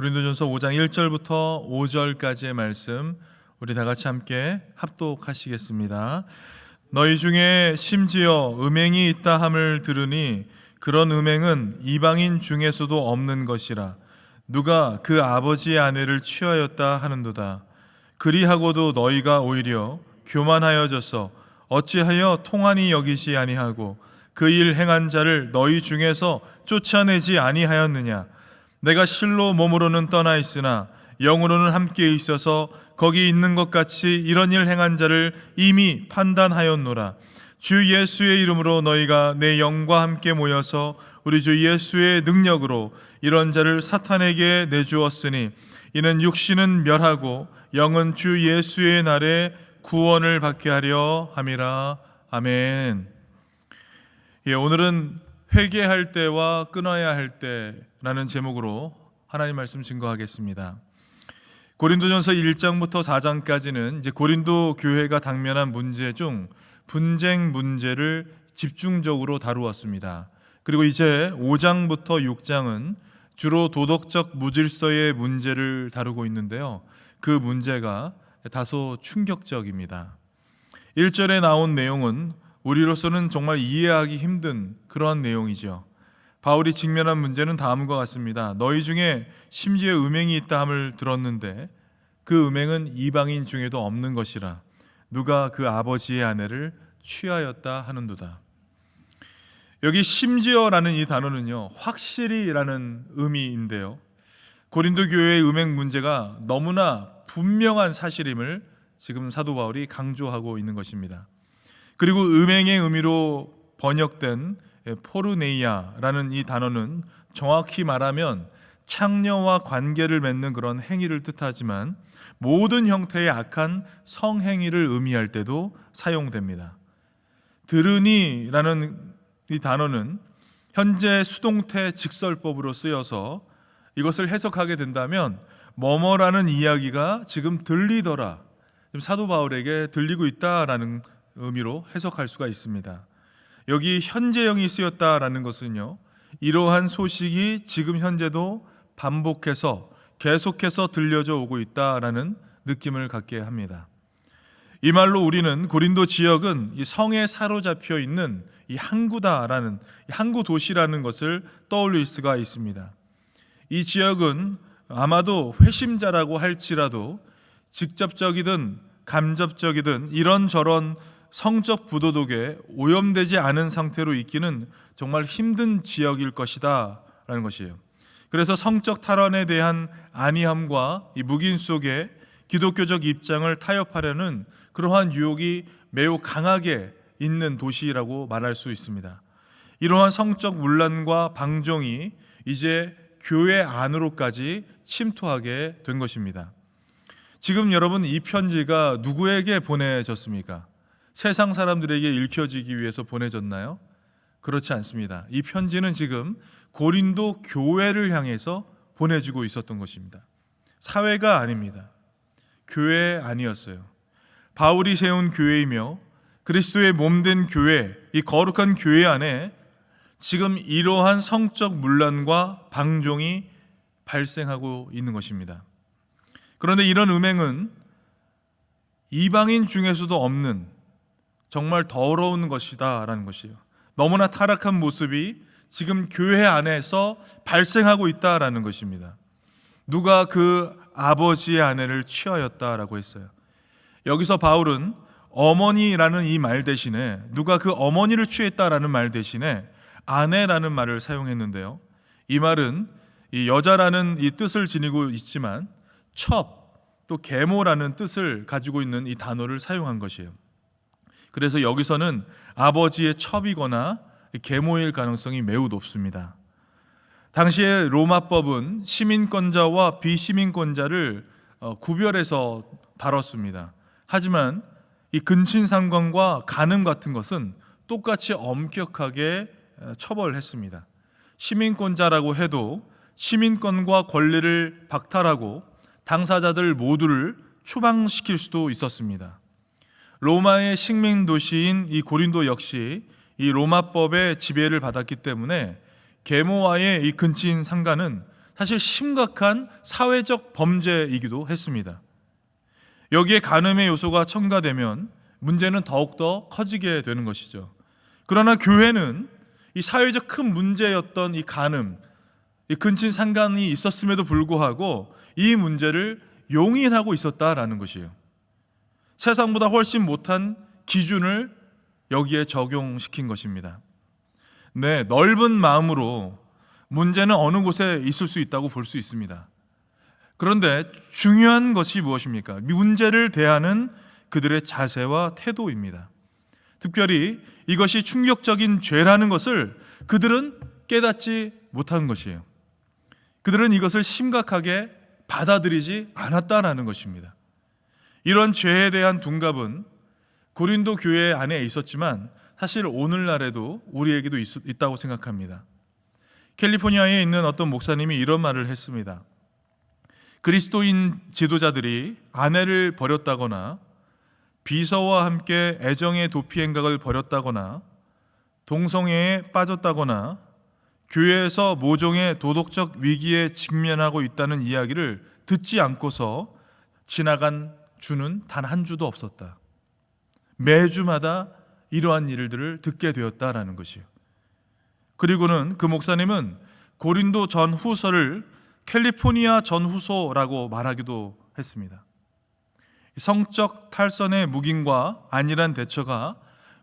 고린도전서 5장 1절부터 5절까지의 말씀 우리 다 같이 함께 합독하시겠습니다. 너희 중에 심지어 음행이 있다 함을 들으니 그런 음행은 이방인 중에서도 없는 것이라. 누가 그 아버지의 아내를 취하였다 하는도다. 그리하고도 너희가 오히려 교만하여져서 어찌하여 통한이 여기지 아니하고 그 일 행한 자를 너희 중에서 쫓아내지 아니하였느냐. 내가 실로 몸으로는 떠나 있으나 영으로는 함께 있어서 거기 있는 것 같이 이런 일 행한 자를 이미 판단하였노라. 주 예수의 이름으로 너희가 내 영과 함께 모여서 우리 주 예수의 능력으로 이런 자를 사탄에게 내주었으니 이는 육신은 멸하고 영은 주 예수의 날에 구원을 받게 하려 함이라. 아멘. 오늘은 회개할 때와 끊어야 할 때라는 제목으로 하나님 말씀 증거하겠습니다. 고린도전서 1장부터 4장까지는 이제 고린도 교회가 당면한 문제 중 분쟁 문제를 집중적으로 다루었습니다. 그리고 이제 5장부터 6장은 주로 도덕적 무질서의 문제를 다루고 있는데요. 그 문제가 다소 충격적입니다. 1절에 나온 내용은 우리로서는 정말 이해하기 힘든 그러한 내용이죠. 바울이 직면한 문제는 다음과 같습니다. 너희 중에 심지어 음행이 있다 함을 들었는데 그 음행은 이방인 중에도 없는 것이라. 누가 그 아버지의 아내를 취하였다 하는도다. 여기 심지어라는 이 단어는요, 확실히라는 의미인데요, 고린도 교회의 음행 문제가 너무나 분명한 사실임을 지금 사도 바울이 강조하고 있는 것입니다. 그리고 음행의 의미로 번역된 포르네이아라는 이 단어는 정확히 말하면 창녀와 관계를 맺는 그런 행위를 뜻하지만 모든 형태의 악한 성행위를 의미할 때도 사용됩니다. 들으니라는 이 단어는 현재 수동태 직설법으로 쓰여서 이것을 해석하게 된다면 뭐뭐라는 이야기가 지금 들리더라, 지금 사도 바울에게 들리고 있다라는 의미로 해석할 수가 있습니다. 여기 현재형이 쓰였다라는 것은요, 이러한 소식이 지금 현재도 반복해서 계속해서 들려져 오고 있다라는 느낌을 갖게 합니다. 이 말로 우리는 고린도 지역은 이 성에 사로잡혀 있는 이 항구다라는, 항구 도시라는 것을 떠올릴 수가 있습니다. 이 지역은 아마도 회심자라고 할지라도 직접적이든 간접적이든 이런저런 성적 부도덕에 오염되지 않은 상태로 있기는 정말 힘든 지역일 것이다 라는 것이에요. 그래서 성적 탈환에 대한 안이함과 이 묵인 속에 기독교적 입장을 타협하려는 그러한 유혹이 매우 강하게 있는 도시라고 말할 수 있습니다. 이러한 성적 문란과 방종이 이제 교회 안으로까지 침투하게 된 것입니다. 지금 여러분, 이 편지가 누구에게 보내졌습니까? 세상 사람들에게 읽혀지기 위해서 보내졌나요? 그렇지 않습니다. 이 편지는 지금 고린도 교회를 향해서 보내지고 있었던 것입니다. 사회가 아닙니다. 교회 아니었어요. 바울이 세운 교회이며 그리스도의 몸된 교회, 이 거룩한 교회 안에 지금 이러한 성적 문란과 방종이 발생하고 있는 것입니다. 그런데 이런 음행은 이방인 중에서도 없는 정말 더러운 것이다 라는 것이에요. 너무나 타락한 모습이 지금 교회 안에서 발생하고 있다라는 것입니다. 누가 그 아버지의 아내를 취하였다라고 했어요. 여기서 바울은 어머니라는 이 말 대신에, 누가 그 어머니를 취했다라는 말 대신에 아내라는 말을 사용했는데요, 이 말은 이 여자라는 이 뜻을 지니고 있지만 첩, 또 계모라는 뜻을 가지고 있는 이 단어를 사용한 것이에요. 그래서 여기서는 아버지의 첩이거나 계모일 가능성이 매우 높습니다. 당시의 로마법은 시민권자와 비시민권자를 구별해서 다뤘습니다. 하지만 이 근친상간과 간음 같은 것은 똑같이 엄격하게 처벌했습니다. 시민권자라고 해도 시민권과 권리를 박탈하고 당사자들 모두를 추방시킬 수도 있었습니다. 로마의 식민 도시인 이 고린도 역시 이 로마법의 지배를 받았기 때문에 계모와의 이 근친상간은 사실 심각한 사회적 범죄이기도 했습니다. 여기에 간음의 요소가 첨가되면 문제는 더욱더 커지게 되는 것이죠. 그러나 교회는 이 사회적 큰 문제였던 이 간음, 이 근친 상간이 있었음에도 불구하고 이 문제를 용인하고 있었다라는 것이에요. 세상보다 훨씬 못한 기준을 여기에 적용시킨 것입니다. 네, 넓은 마음으로 문제는 어느 곳에 있을 수 있다고 볼 수 있습니다. 그런데 중요한 것이 무엇입니까? 문제를 대하는 그들의 자세와 태도입니다. 특별히 이것이 충격적인 죄라는 것을 그들은 깨닫지 못한 것이에요. 그들은 이것을 심각하게 받아들이지 않았다라는 것입니다. 이런 죄에 대한 둔갑은 고린도 교회 안에 있었지만 사실 오늘날에도 우리에게도 있다고 생각합니다. 캘리포니아에 있는 어떤 목사님이 이런 말을 했습니다. 그리스도인 지도자들이 아내를 버렸다거나 비서와 함께 애정의 도피 행각을 벌였다거나 동성애에 빠졌다거나 교회에서 모종의 도덕적 위기에 직면하고 있다는 이야기를 듣지 않고서 지나간 주는 단 한 주도 없었다. 매주마다 이러한 일들을 듣게 되었다라는 것이에요. 그리고는 그 목사님은 고린도 전후서를 캘리포니아 전후서라고 말하기도 했습니다. 성적 탈선의 묵인과 안일한 대처가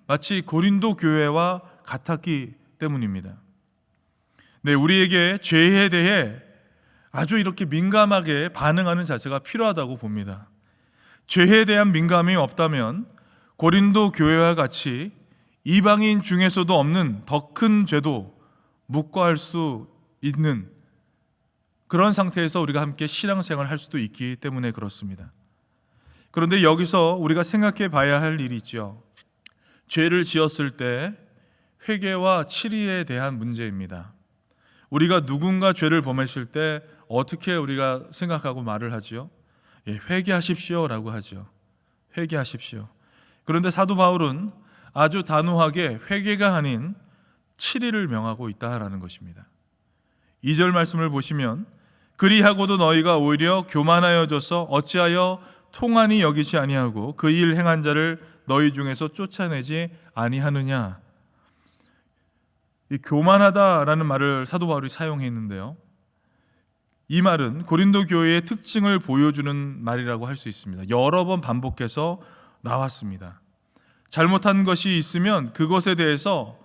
마치 고린도 교회와 같았기 때문입니다. 네, 우리에게 죄에 대해 아주 이렇게 민감하게 반응하는 자세가 필요하다고 봅니다. 죄에 대한 민감이 없다면 고린도 교회와 같이 이방인 중에서도 없는 더 큰 죄도 묵과할 수 있는 그런 상태에서 우리가 함께 신앙생활을 할 수도 있기 때문에 그렇습니다. 그런데 여기서 우리가 생각해 봐야 할 일이 있죠. 죄를 지었을 때 회개와 치리에 대한 문제입니다. 우리가 누군가 죄를 범했을 때 어떻게 우리가 생각하고 말을 하지요? 회개하십시오라고 하죠. 회개하십시오. 그런데 사도 바울은 아주 단호하게 회개가 아닌 치리를 명하고 있다라는 것입니다. 2절 말씀을 보시면 그리하고도 너희가 오히려 교만하여져서 어찌하여 통한이 여기지 아니하고 그 일 행한 자를 너희 중에서 쫓아내지 아니하느냐. 이 교만하다라는 말을 사도 바울이 사용했는데요. 이 말은 고린도 교회의 특징을 보여주는 말이라고 할 수 있습니다. 여러 번 반복해서 나왔습니다. 잘못한 것이 있으면 그것에 대해서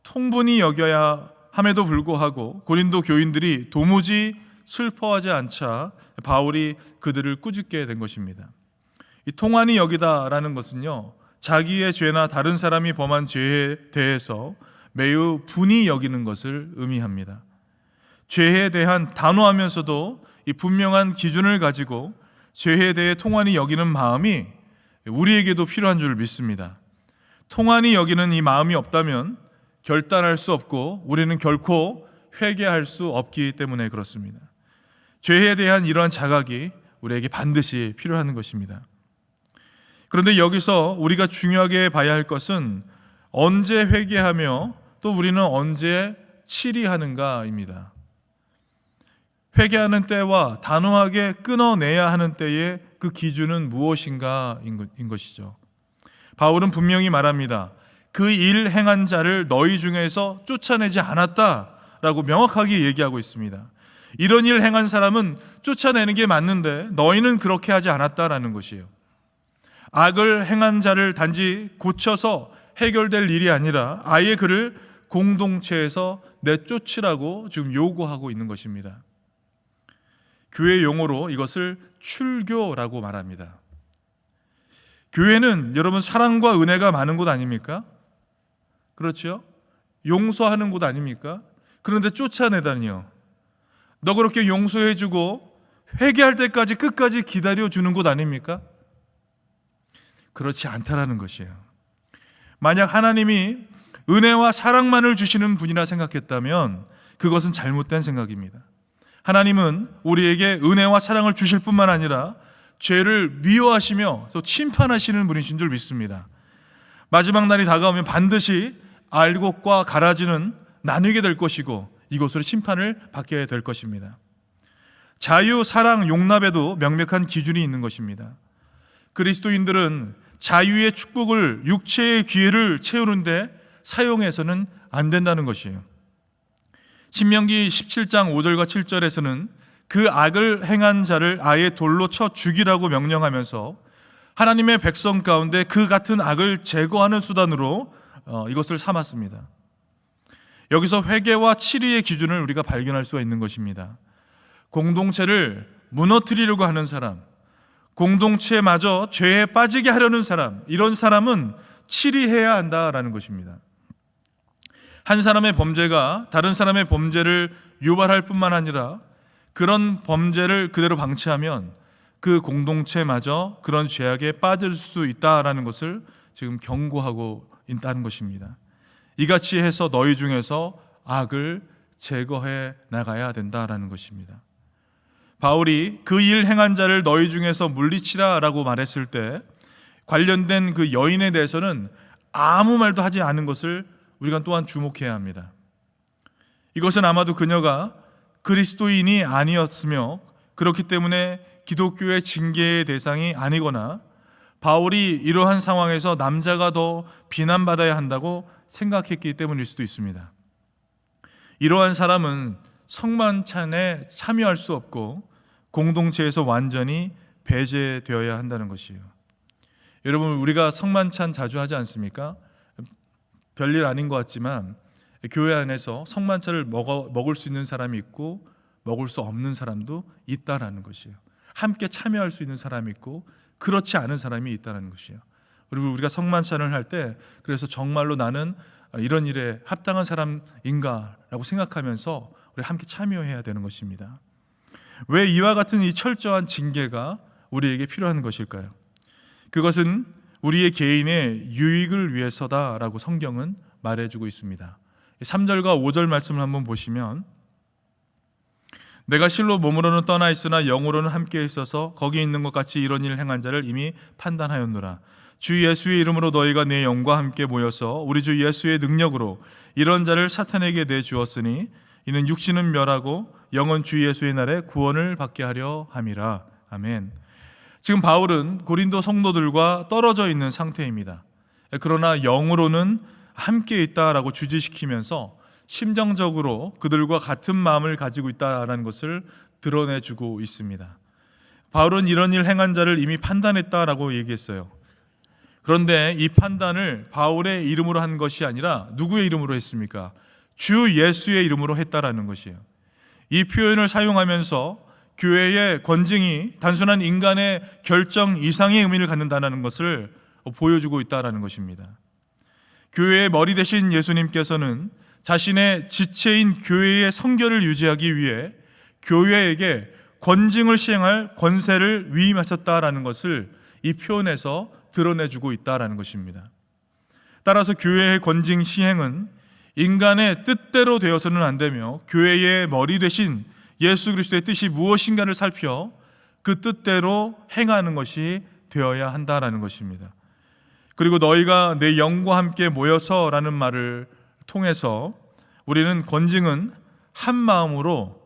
통분히 여겨야 함에도 불구하고 고린도 교인들이 도무지 슬퍼하지 않자 바울이 그들을 꾸짖게 된 것입니다. 이 통한이 여기다라는 것은요, 자기의 죄나 다른 사람이 범한 죄에 대해서 매우 분이 여기는 것을 의미합니다. 죄에 대한 단호하면서도 이 분명한 기준을 가지고 죄에 대해 통한이 여기는 마음이 우리에게도 필요한 줄 믿습니다. 통한이 여기는 이 마음이 없다면 결단할 수 없고 우리는 결코 회개할 수 없기 때문에 그렇습니다. 죄에 대한 이러한 자각이 우리에게 반드시 필요한 것입니다. 그런데 여기서 우리가 중요하게 봐야 할 것은 언제 회개하며 또 우리는 언제 치리하는가입니다. 회개하는 때와 단호하게 끊어내야 하는 때의 그 기준은 무엇인가인 것이죠. 바울은 분명히 말합니다. 그 일 행한 자를 너희 중에서 쫓아내지 않았다라고 명확하게 얘기하고 있습니다. 이런 일 행한 사람은 쫓아내는 게 맞는데 너희는 그렇게 하지 않았다라는 것이에요. 악을 행한 자를 단지 고쳐서 해결될 일이 아니라 아예 그를 공동체에서 내쫓으라고 지금 요구하고 있는 것입니다. 교회 용어로 이것을 출교라고 말합니다. 교회는 여러분 사랑과 은혜가 많은 곳 아닙니까? 그렇죠? 용서하는 곳 아닙니까? 그런데 쫓아내다니요. 너 그렇게 용서해주고 회개할 때까지 끝까지 기다려주는 곳 아닙니까? 그렇지 않다라는 것이에요. 만약 하나님이 은혜와 사랑만을 주시는 분이라 생각했다면 그것은 잘못된 생각입니다. 하나님은 우리에게 은혜와 사랑을 주실 뿐만 아니라 죄를 미워하시며 또 심판하시는 분이신 줄 믿습니다. 마지막 날이 다가오면 반드시 알곡과 가라지는 나뉘게 될 것이고 이것으로 심판을 받게 될 것입니다. 자유, 사랑, 용납에도 명백한 기준이 있는 것입니다. 그리스도인들은 자유의 축복을 육체의 기회를 채우는데 사용해서는 안 된다는 것이에요. 신명기 17장 5절과 7절에서는 그 악을 행한 자를 아예 돌로 쳐 죽이라고 명령하면서 하나님의 백성 가운데 그 같은 악을 제거하는 수단으로 이것을 삼았습니다. 여기서 회개와 치리의 기준을 우리가 발견할 수가 있는 것입니다. 공동체를 무너뜨리려고 하는 사람, 공동체마저 죄에 빠지게 하려는 사람, 이런 사람은 치리해야 한다라는 것입니다. 한 사람의 범죄가 다른 사람의 범죄를 유발할 뿐만 아니라 그런 범죄를 그대로 방치하면 그 공동체마저 그런 죄악에 빠질 수 있다라는 것을 지금 경고하고 있다는 것입니다. 이같이 해서 너희 중에서 악을 제거해 나가야 된다라는 것입니다. 바울이 그 일 행한 자를 너희 중에서 물리치라라고 말했을 때 관련된 그 여인에 대해서는 아무 말도 하지 않은 것을 우리가 또한 주목해야 합니다. 이것은 아마도 그녀가 그리스도인이 아니었으며 그렇기 때문에 기독교의 징계의 대상이 아니거나 바울이 이러한 상황에서 남자가 더 비난받아야 한다고 생각했기 때문일 수도 있습니다. 이러한 사람은 성만찬에 참여할 수 없고 공동체에서 완전히 배제되어야 한다는 것이에요. 여러분, 우리가 성만찬 자주 하지 않습니까? 별일 아닌 것 같지만 교회 안에서 성만찬을 먹을 수 있는 사람이 있고 먹을 수 없는 사람도 있다라는 것이에요. 함께 참여할 수 있는 사람이 있고 그렇지 않은 사람이 있다는 것이에요. 그리고 우리가 성만찬을 할 때 그래서 정말로 나는 이런 일에 합당한 사람인가라고 생각하면서 우리 함께 참여해야 되는 것입니다. 왜 이와 같은 이 철저한 징계가 우리에게 필요한 것일까요? 그것은 우리의 개인의 유익을 위해서다라고 성경은 말해주고 있습니다. 3절과 5절 말씀을 한번 보시면 내가 실로 몸으로는 떠나 있으나 영으로는 함께 있어서 거기 있는 것 같이 이런 일을 행한 자를 이미 판단하였노라. 주 예수의 이름으로 너희가 내 영과 함께 모여서 우리 주 예수의 능력으로 이런 자를 사탄에게 내주었으니 이는 육신은 멸하고 영은 주 예수의 날에 구원을 받게 하려 함이라. 아멘. 지금 바울은 고린도 성도들과 떨어져 있는 상태입니다. 그러나 영으로는 함께 있다라고 주지시키면서 심정적으로 그들과 같은 마음을 가지고 있다라는 것을 드러내주고 있습니다. 바울은 이런 일 행한 자를 이미 판단했다라고 얘기했어요. 그런데 이 판단을 바울의 이름으로 한 것이 아니라 누구의 이름으로 했습니까? 주 예수의 이름으로 했다라는 것이에요. 이 표현을 사용하면서 교회의 권징이 단순한 인간의 결정 이상의 의미를 갖는다는 것을 보여주고 있다는 것입니다. 교회의 머리 되신 예수님께서는 자신의 지체인 교회의 성결을 유지하기 위해 교회에게 권징을 시행할 권세를 위임하셨다라는 것을 이 표현에서 드러내주고 있다는 것입니다. 따라서 교회의 권징 시행은 인간의 뜻대로 되어서는 안 되며 교회의 머리 되신 예수 그리스도의 뜻이 무엇인가를 살펴 그 뜻대로 행하는 것이 되어야 한다라는 것입니다. 그리고 너희가 내 영과 함께 모여서라는 말을 통해서 우리는 권징은 한 마음으로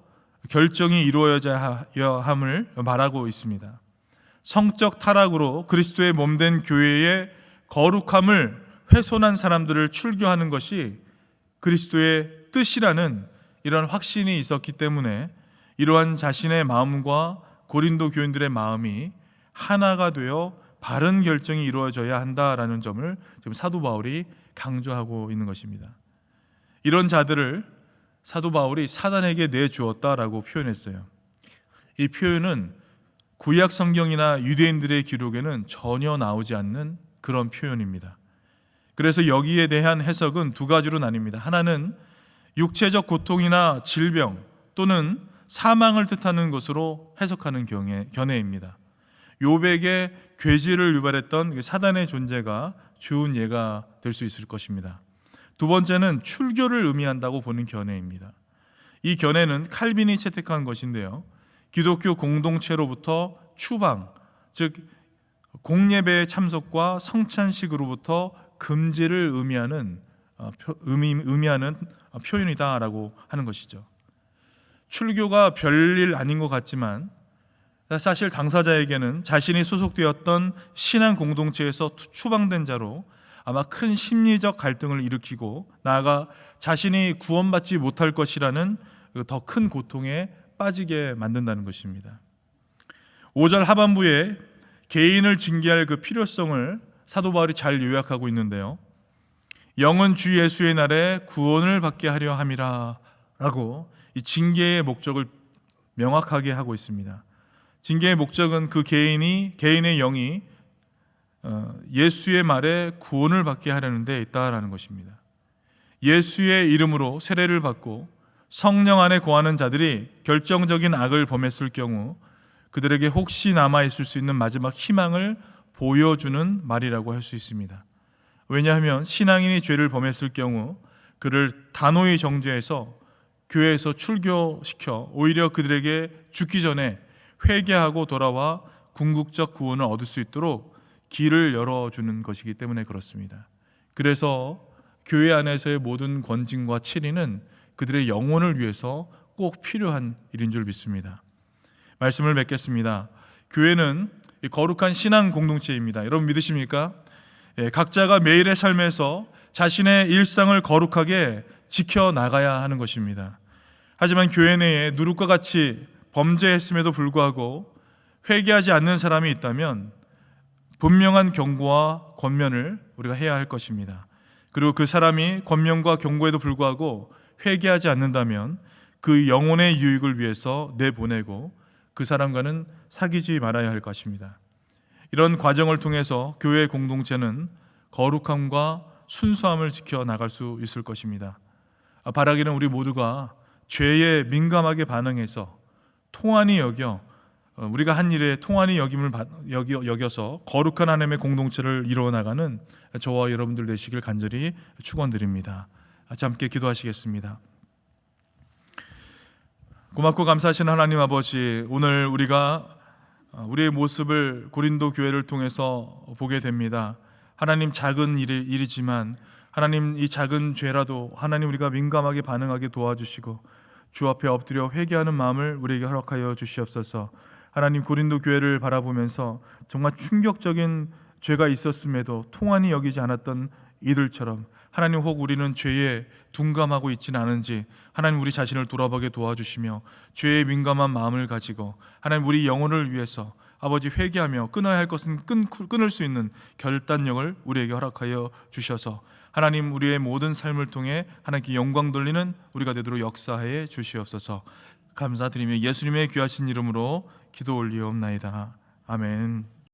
결정이 이루어져야 함을 말하고 있습니다. 성적 타락으로 그리스도의 몸된 교회의 거룩함을 훼손한 사람들을 출교하는 것이 그리스도의 뜻이라는 이러한 확신이 있었기 때문에 이러한 자신의 마음과 고린도 교인들의 마음이 하나가 되어 바른 결정이 이루어져야 한다라는 점을 지금 사도 바울이 강조하고 있는 것입니다. 이런 자들을 사도 바울이 사단에게 내주었다라고 표현했어요. 이 표현은 구약 성경이나 유대인들의 기록에는 전혀 나오지 않는 그런 표현입니다. 그래서 여기에 대한 해석은 두 가지로 나뉩니다. 하나는 육체적 고통이나 질병 또는 사망을 뜻하는 것으로 해석하는 견해입니다. 욥에게 괴지를 유발했던 사단의 존재가 좋은 예가 될 수 있을 것입니다. 두 번째는 출교를 의미한다고 보는 견해입니다. 이 견해는 칼빈이 채택한 것인데요, 기독교 공동체로부터 추방, 즉 공예배의 참석과 성찬식으로부터 금지를 의미하는 표현이다라고 하는 것이죠. 출교가 별일 아닌 것 같지만 사실 당사자에게는 자신이 소속되었던 신앙 공동체에서 추방된 자로 아마 큰 심리적 갈등을 일으키고 나아가 자신이 구원받지 못할 것이라는 더 큰 고통에 빠지게 만든다는 것입니다. 5절 하반부에 개인을 징계할 그 필요성을 사도 바울이 잘 요약하고 있는데요. 영은 주 예수의 날에 구원을 받게 하려 함이라 라고 이 징계의 목적을 명확하게 하고 있습니다. 징계의 목적은 그 개인의 영이 예수의 말에 구원을 받게 하려는 데 있다라는 것입니다. 예수의 이름으로 세례를 받고 성령 안에 거하는 자들이 결정적인 악을 범했을 경우 그들에게 혹시 남아있을 수 있는 마지막 희망을 보여주는 말이라고 할 수 있습니다. 왜냐하면 신앙인이 죄를 범했을 경우 그를 단호히 정죄해서 교회에서 출교시켜 오히려 그들에게 죽기 전에 회개하고 돌아와 궁극적 구원을 얻을 수 있도록 길을 열어주는 것이기 때문에 그렇습니다. 그래서 교회 안에서의 모든 권징과 치리는 그들의 영혼을 위해서 꼭 필요한 일인 줄 믿습니다. 말씀을 맺겠습니다. 교회는 거룩한 신앙 공동체입니다. 여러분 믿으십니까? 각자가 매일의 삶에서 자신의 일상을 거룩하게 지켜나가야 하는 것입니다. 하지만 교회 내에 누룩과 같이 범죄했음에도 불구하고 회개하지 않는 사람이 있다면 분명한 경고와 권면을 우리가 해야 할 것입니다. 그리고 그 사람이 권면과 경고에도 불구하고 회개하지 않는다면 그 영혼의 유익을 위해서 내보내고 그 사람과는 사귀지 말아야 할 것입니다. 이런 과정을 통해서 교회 공동체는 거룩함과 순수함을 지켜나갈 수 있을 것입니다. 바라기는 우리 모두가 죄에 민감하게 반응해서 통한이 여겨 우리가 한 일에 통한이 여겨서 거룩한 하나님의 공동체를 이루어나가는 저와 여러분들 되시길 간절히 축원드립니다. 함께 기도하시겠습니다. 고맙고 감사하신 하나님 아버지, 오늘 우리가 우리의 모습을 고린도 교회를 통해서 보게 됩니다. 하나님, 작은 일이지만 하나님, 이 작은 죄라도 하나님 우리가 민감하게 반응하게 도와주시고 주 앞에 엎드려 회개하는 마음을 우리에게 허락하여 주시옵소서. 하나님, 고린도 교회를 바라보면서 정말 충격적인 죄가 있었음에도 통한이 여기지 않았던 이들처럼 하나님, 혹 우리는 죄에 둔감하고 있지는 않은지 하나님 우리 자신을 돌아보게 도와주시며 죄에 민감한 마음을 가지고 하나님 우리 영혼을 위해서 아버지 회개하며 끊어야 할 것은 끊을 수 있는 결단력을 우리에게 허락하여 주셔서 하나님 우리의 모든 삶을 통해 하나님께 영광 돌리는 우리가 되도록 역사해 주시옵소서. 감사드리며 예수님의 귀하신 이름으로 기도 올리옵나이다. 아멘.